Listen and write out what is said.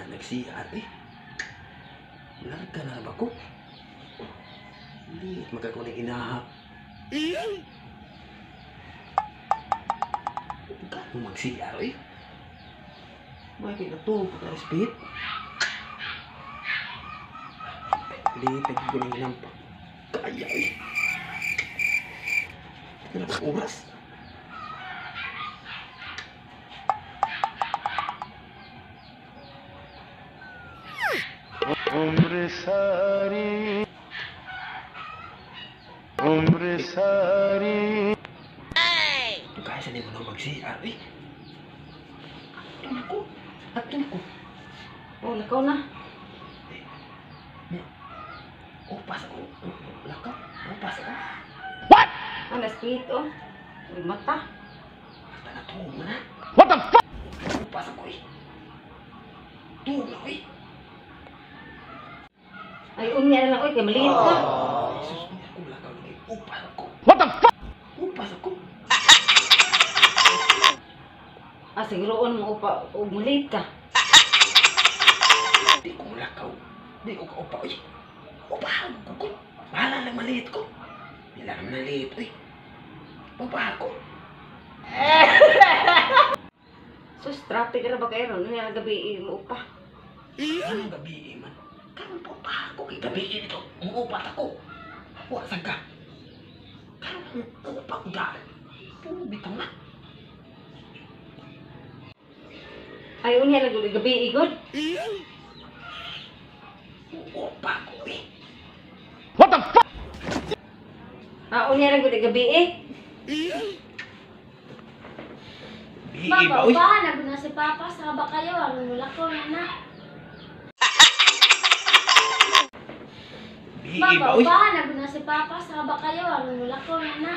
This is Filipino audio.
nag-CR eh. Larga na ba ko? Liit magkakuning inahak. Gano'n mag-CR eh. Bakit na to? Pagka-speed? Liit nagkukuning inampak. Kaya eh. Kaya na oras. उम्र सारी Kaya sa mo na mag-CR eh. Atun ko. Oh, lakaw na. Upas ako. Lakaw. Upas ako. Ang speed, oh. May mata. Basta na tuhog mo na. What the fuck? Upas ako eh. Tuhog na ako eh. Ay, unya na lang, oy, kay maliit ka. Jesus, hindi ako lakaw lagi. Upas ako. What the fuck? Upas ako. Ah, siguroon mo upa, o maliit ka. Di ko lakaw. Di ko ka-upa eh. Upahan ko. Bahala lang maliit ko. Hindi lang naman maliit eh. Upahan ko. Sus, traffic na ba kayo? Ano yung gabi mo upa? Anong gabi man? Karon po pa ako kay gabi ito. Umuupat ako. Wa saga. Karon umuupat ko dahil. Bitaw na. Ay, unya na gabi igod. Umuupat ko eh. What the fuck? Ah, unya na gabi eh. Bihi ba Baba, uy? upahan na na si Papa. Saba kayo. Ang nulako na na. Bihi ba Baba, uy? upahan na na si Papa. Saba kayo. Ang nulako na na.